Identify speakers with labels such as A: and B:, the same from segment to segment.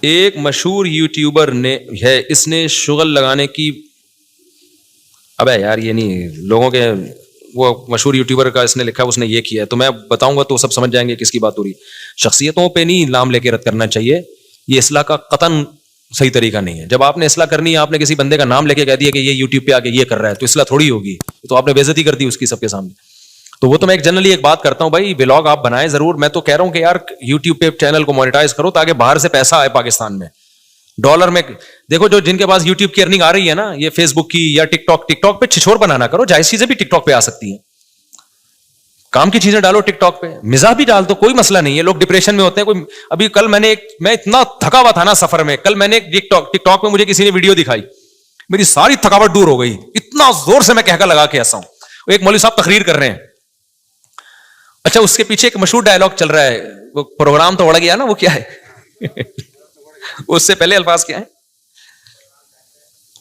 A: ایک مشہور یوٹیوبر نے ہے, اس نے شغل لگانے کی, ابے یار یہ نہیں, لوگوں کے وہ مشہور یوٹیوبر کا اس نے لکھا, اس نے یہ کیا ہے, تو میں بتاؤں گا تو سب سمجھ جائیں گے کس کی بات ہو رہی. شخصیتوں پہ نہیں نام لے کے رد کرنا چاہیے, یہ اصلاح کا قطعاً صحیح طریقہ نہیں ہے. جب آپ نے اصلاح کرنی ہے, آپ نے کسی بندے کا نام لے کے کہہ دیا کہ یہ یوٹیوب پہ آ کے یہ کر رہا ہے, تو اصلاح تھوڑی ہوگی, تو آپ نے بے عزتی کر دی اس کی سب کے سامنے. تو وہ تو میں ایک جنرلی ایک بات کرتا ہوں بھائی, ولاگ آپ بنائیں ضرور, میں تو کہہ رہا ہوں کہ یار یوٹیوب پہ چینل کو مونیٹائز کرو تاکہ باہر سے پیسہ آئے پاکستان میں ڈالر میں. دیکھو جو جن کے پاس یوٹیوب کی ارننگ آ رہی ہے نا, یہ فیس بک کی یا ٹک ٹاک پہ چھچور بنانا کرو, جائز چیزیں بھی ٹک ٹاک پہ آ سکتی ہیں, کام کی چیزیں ڈالو ٹک ٹاک پہ, مزاح بھی ڈال دو, کوئی مسئلہ نہیں ہے. لوگ ڈپریشن میں ہوتے ہیں. کوئی ابھی کل میں اتنا تھکا ہوا تھا نا سفر میں, کل میں نے ٹک ٹاک میں مجھے کسی نے ویڈیو دکھائی, میری ساری تھکاوٹ دور ہو گئی, اتنا زور سے میں کہہ لگا کے ایسا ہوں. ایک مولوی صاحب تقریر کر رہے ہیں, اچھا اس کے پیچھے ایک مشہور ڈائلگ چل رہا ہے, وہ پروگرام تو اڑ گیا نا, وہ کیا ہے اس سے پہلے الفاظ کیا ہے,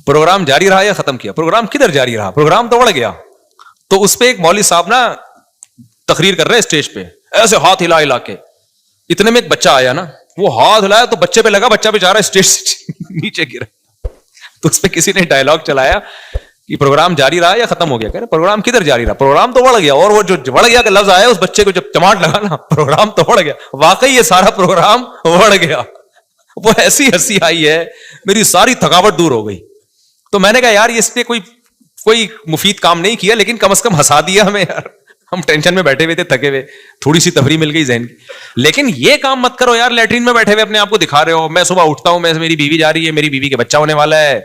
A: پروگرام جاری رہا یا ختم کیا؟ پروگرام کدھر جاری رہا, پروگرام تو اڑ گیا. تو اس پہ ایک مولوی صاحب نا تقریر کر رہے اسٹیج پہ, ایسے ہاتھ ہلا ہلا کے, اتنے میں ایک بچہ آیا نا, وہ ہاتھ ہلایا تو بچے پہ لگا, بچہ بیچارہ اسٹیج سے نیچے گرا. تو اس پہ کسی نے ڈائلگ چلایا کہ پروگرام جاری رہا یا ختم ہو گیا. کہہ رہے پروگرام کدھر جاری رہا, پروگرام تو بڑھ گیا. اور وہ جو بڑھ گیا کا لفظ آیا, اس بچے کو جب چماٹ لگا نا, پروگرام تو بڑھ گیا. واقعی یہ سارا پروگرام بڑھ گیا. وہ ایسی ہنسی آئی ہے, میری ساری تھکاوٹ دور ہو گئی. تو میں نے کہا یار اس نے کوئی مفید کام نہیں کیا, لیکن کم از کم ہنسا دیا ہمیں یار. ہم ٹینشن میں بیٹھے ہوئے تھے, تھکے ہوئے, تھوڑی سی تفریح مل گئی ذہن کی. لیکن یہ کام مت کرو یار, لیٹرین میں بیٹھے ہوئے اپنے آپ کو دکھا رہے ہو. میں صبح اٹھتا ہوں, میری بیوی جا رہی ہے, میری بیوی کے بچہ ہونے والا ہے,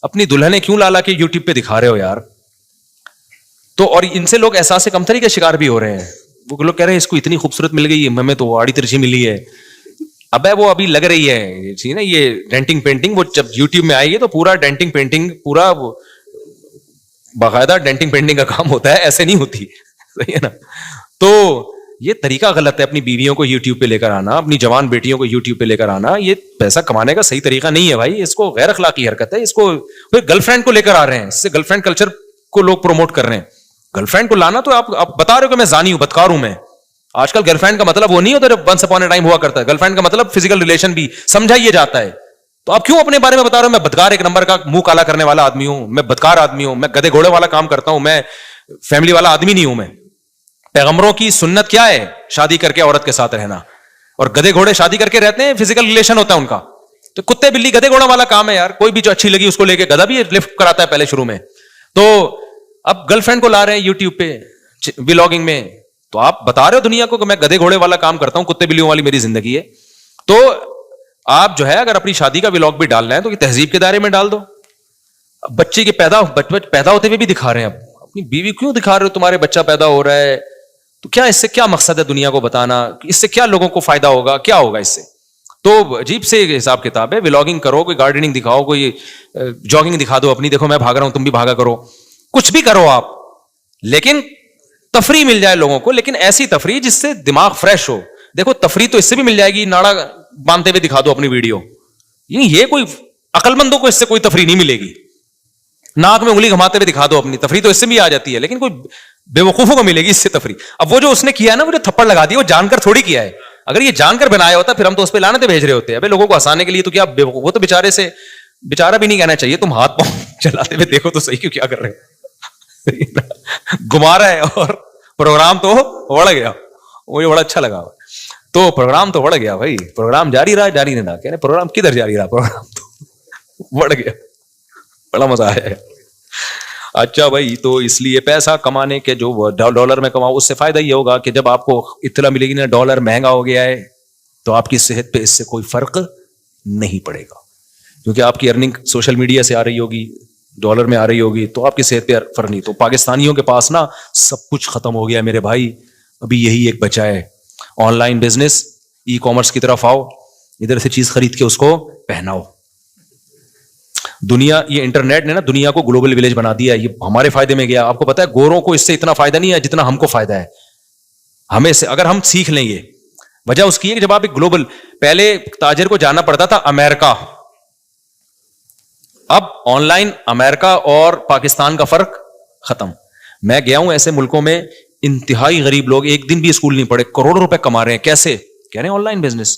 A: اپنی دلہنیں کیوں لالا کے یوٹیوب پہ دکھا رہے ہو یار. تو اور ان سے لوگ احساس کمتری کے شکار بھی ہو رہے ہیں. وہ لوگ کہہ رہے ہیں اس کو اتنی خوبصورت مل گئی, ہمیں تو آڑی ترچھی ملی ہے. ابے وہ ابھی لگ رہی ہے نا یہ ڈینٹنگ پینٹنگ, وہ جب یوٹیوب میں آئے گی تو پورا ڈینٹنگ پینٹنگ, پورا باقاعدہ ڈینٹنگ پینٹنگ کا کام ہوتا ہے, ایسے نہیں ہوتی. صحیح ہے نا. تو یہ طریقہ غلط ہے, اپنی بیویوں کو یوٹیوب پہ لے کر آنا, اپنی جوان بیٹیوں کو یوٹیوب پہ لے کر آنا, یہ پیسہ کمانے کا صحیح طریقہ نہیں ہے بھائی. اس کو غیر اخلاقی حرکت ہے. اس کو گرل فرینڈ کو لے کر آ رہے ہیں, اس سے گرل فرینڈ کلچر کو لوگ پروموٹ کر رہے ہیں. گرل فرینڈ کو لانا تو آپ بتا رہے ہو کہ میں زانی ہوں, بدکار ہوں میں. آج کل گرل فرینڈ کا مطلب وہ نہیں ہوتا جب ونس اپون اے ٹائم ہوا کرتا ہے. گرل فرینڈ کا مطلب فزیکل ریلیشن بھی سمجھا جاتا ہے. تو آپ کیوں اپنے بارے میں بتا رہے ہو میں بدکار ایک نمبر کا منہ کالا کرنے والا آدمی ہوں, میں بدکار آدمی ہوں, میں گدے گھوڑے والا کام کرتا ہوں, میں فیملی والا آدمی نہیں ہوں. میں پیغمبروں کی سنت کیا ہے, شادی کر کے عورت کے ساتھ رہنا, اور گدے گھوڑے شادی کر کے رہتے ہیں, فزیکل ریلیشن ہوتا ہے ان کا. تو کتے بلی گدے گھوڑا والا کام ہے یار. کوئی بھی جو اچھی لگی اس کو لے کے, گدھا بھی لفٹ کراتا ہے پہلے شروع میں. تو اب گرل فرینڈ کو لا رہے ہیں یوٹیوب پہ ولاگنگ میں, تو آپ بتا رہے ہو دنیا کو کہ میں گدے گھوڑے والا کام کرتا ہوں, کتے بلیوں والی میری زندگی ہے. تو آپ جو ہے اگر اپنی شادی کا ولاگ بھی ڈالنا ہے تو یہ تہذیب کے دائرے میں ڈال دو. بچے کے پیدا ہوتے ہوئے بھی دکھا رہے ہیں. اب اپنی بیوی کیوں دکھا رہے ہو, تمہارے بچہ پیدا ہو رہا ہے, تو کیا اس سے کیا مقصد ہے دنیا کو بتانا, اس سے کیا لوگوں کو فائدہ ہوگا, کیا ہوگا اس سے. تو عجیب سے حساب کتاب ہے. ولاگنگ کرو, کوئی گارڈننگ دکھاؤ, کوئی جاگنگ دکھا دو اپنی, دیکھو میں بھاگ رہا ہوں تم بھی بھاگا کرو, کچھ بھی کرو آپ, لیکن تفریح مل جائے لوگوں کو, لیکن ایسی تفریح جس سے دماغ فریش ہو. دیکھو تفریح تو اس سے بھی مل جائے گی, ناڑا باندھتے ہوئے دکھا دو اپنی ویڈیو, یہ کوئی عقل مندوں کو اس سے کوئی تفریح نہیں ملے گی. ناک میں انگلی گھماتے ہوئے دکھا دو اپنی, تفریح تو اس سے بھی آ جاتی ہے, لیکن کوئی بے وقوفوں کو ملے گی اس سے تفریح. اب وہ جو اس نے کیا ہے نا, وہ جو تھپڑ لگا دیا, وہ جان کر تھوڑی کیا ہے. اگر یہ جان کر بنایا ہوتا پھر ہم تو اس پہ لعنتیں بھیج رہے ہوتے ہیں. ابے لوگوں کو ہنسانے کے لیے تو کیا, وہ تو بیچارہ بھی نہیں کہنا چاہیے, تم ہاتھ پاؤں چلاتے ہوئے دیکھو تو صحیح کیوں کیا کر رہے ہو. گھما رہا ہے اور پروگرام تو بڑھ گیا. مجھے بڑا اچھا لگا. تو پروگرام تو بڑھ گیا بھائی, پروگرام جاری رہا, جاری نہیں رہا. کہہ رہے پروگرام کدھر جاری رہا, پروگرام تو بڑھ گیا. بڑا مزہ آیا. اچھا بھائی, تو اس لیے پیسہ کمانے کے جو ڈالر میں کماؤ, اس سے فائدہ یہ ہوگا کہ جب آپ کو اطلاع ملے گی نا ڈالر مہنگا ہو گیا ہے, تو آپ کی صحت پہ اس سے کوئی فرق نہیں پڑے گا, کیونکہ آپ کی ارننگ سوشل میڈیا سے آ رہی ہوگی, ڈالر میں آ رہی ہوگی, تو آپ کی صحت پہ فرق نہیں. تو پاکستانیوں کے پاس نا سب کچھ ختم ہو گیا میرے بھائی, ابھی یہی ایک بچا ہے. On line business, e commerce کی طرف آؤ, ادھر سے چیز خرید کے اس کو پہناؤ. دنیا, یہ انٹرنیٹ نے نا دنیا کو گلوبل ولیج بنا دیا ہے. یہ ہمارے فائدے میں گیا. آپ کو پتا ہے گوروں کو اس سے اتنا فائدہ نہیں ہے جتنا ہم کو فائدہ ہے. ہمیں سے اگر ہم سیکھ لیں, یہ وجہ اس کی ہے کہ جب آپ ایک گلوبل, پہلے تاجر کو جانا پڑتا تھا امریکہ, اب آن لائن امریکہ اور پاکستان کا فرق ختم. میں گیا ہوں ایسے ملکوں میں, انتہائی غریب لوگ, ایک دن بھی اسکول نہیں پڑھے, کروڑوں روپے کما رہے ہیں. کیسے؟ کہہ رہے ہیں آن لائن بزنس.